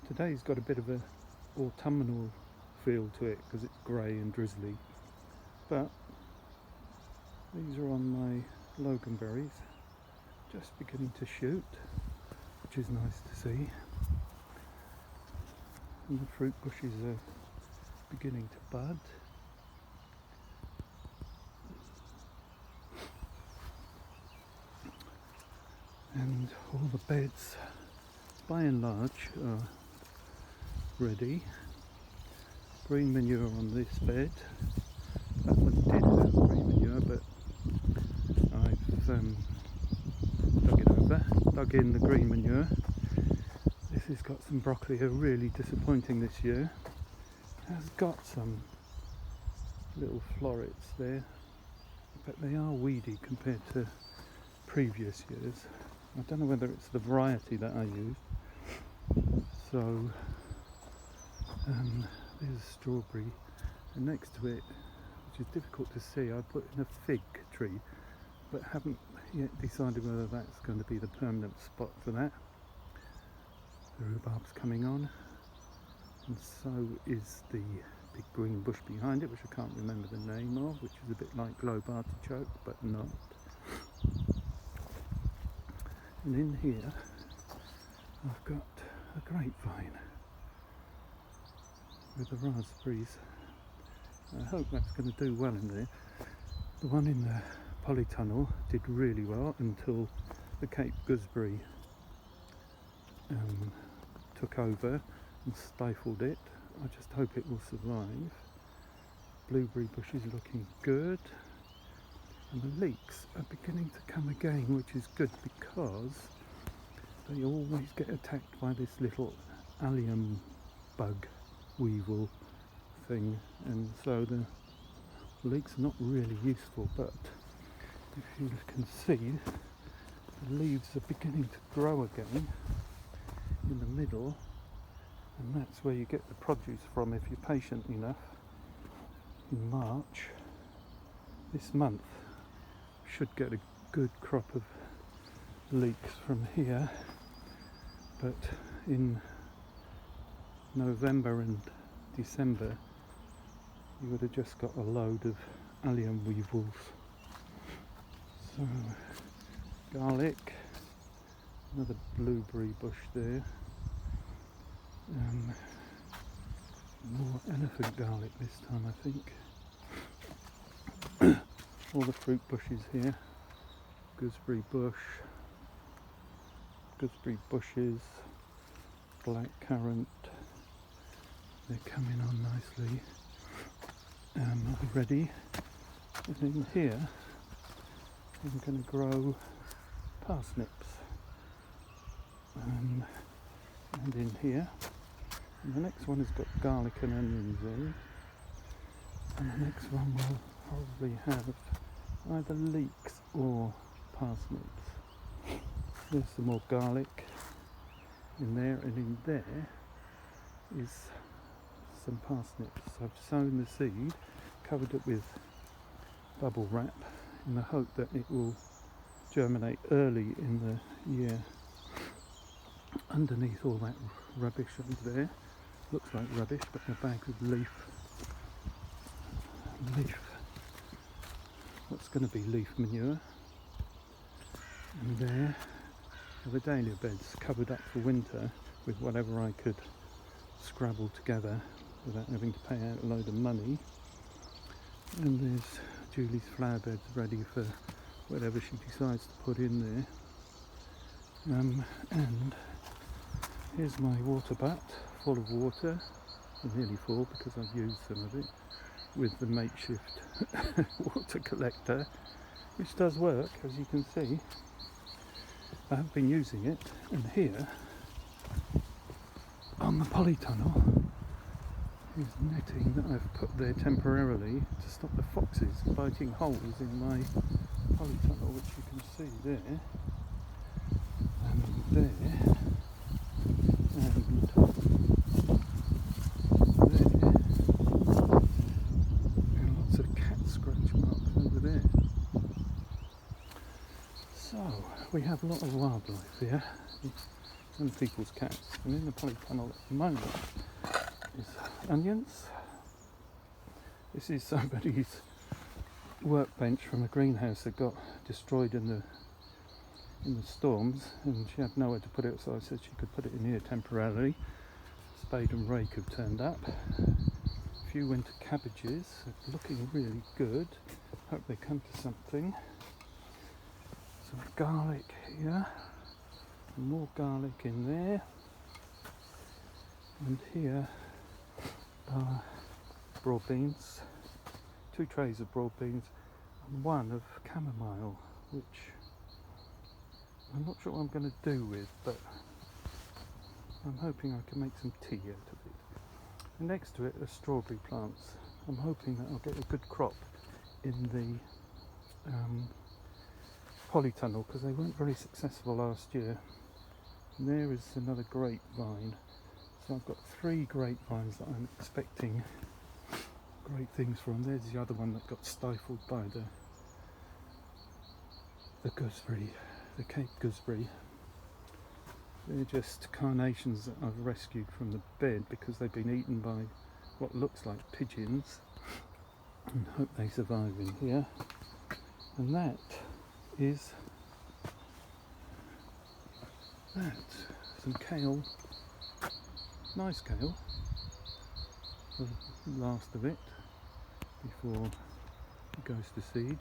Today's got a bit of a autumnal feel to it because it's grey and drizzly, but these are on my loganberries, just beginning to shoot, which is nice to see, and the fruit bushes are beginning to bud. And all the beds by and large are ready. Green manure on this bed. That one did have green manure, but I've dug it over, dug in the green manure. This has got some broccoli, are really disappointing this year. It has got some little florets there, but they are weedy compared to previous years. I don't know whether it's the variety that I used. So there's a strawberry, and next to it, which is difficult to see, I put in a fig tree, but haven't yet decided whether that's going to be the permanent spot for that. The rhubarb's coming on, and so is the big green bush behind it, which I can't remember the name of, which is a bit like globe artichoke, but not. And in here I've got a grapevine with the raspberries. I hope that's going to do well in there. The one in the polytunnel did really well until the Cape gooseberry took over and stifled it. I just hope it will survive. Blueberry bush is looking good, and the leeks are beginning to come again, which is good because they always get attacked by this little allium bug weevil thing, and so the leeks are not really useful. But if you can see, the leaves are beginning to grow again in the middle, and that's where you get the produce from if you're patient enough. In March this month should get a good crop of leeks from here, but in November and December you would have just got a load of allium weevils. So garlic, another blueberry bush there, more elephant garlic this time I think. All the fruit bushes here, gooseberry bushes, black currant, they're coming on nicely, already. And in here I'm going to grow parsnips, and in here, and the next one has got garlic and onions in, and the next one will probably have either leeks or parsnips. There's some more garlic in there, and in there is some parsnips. I've sown the seed, covered it with bubble wrap in the hope that it will germinate early in the year. Underneath all that rubbish over there, looks like rubbish, but the bags of leaf, what's going to be leaf manure. And there are the dahlia beds covered up for winter with whatever I could scrabble together without having to pay out a load of money. And there's Julie's flower beds ready for whatever she decides to put in there. And here's my water butt full of water, nearly full because I've used some of it, with the makeshift water collector, which does work, as you can see. I have been using it, and here on the polytunnel is netting that I've put there temporarily to stop the foxes biting holes in my polytunnel, which you can see there and there and there, and lots of cat scratch marks over there. So we have a lot of wildlife here. and people's cats. And in the polytunnel at the moment is onions. This is somebody's workbench from a greenhouse that got destroyed in the storms, and she had nowhere to put it, so I said she could put it in here temporarily. Spade and rake have turned up. A few winter cabbages, looking really good. Hope they come to something. Some garlic here, and more garlic in there, and here are broad beans, 2 trays of broad beans and 1 of chamomile, which I'm not sure what I'm going to do with, but I'm hoping I can make some tea out of it. And next to it are strawberry plants. I'm hoping that I'll get a good crop in the polytunnel, because they weren't very successful last year. And there is another grapevine. So I've got 3 grapevines that I'm expecting great things from. There's the other one that got stifled by the gooseberry, the Cape gooseberry. They're just carnations that I've rescued from the bed because they've been eaten by what looks like pigeons, and hope they survive in here. And that is that. Some kale, nice kale, the last of it before it goes to seed.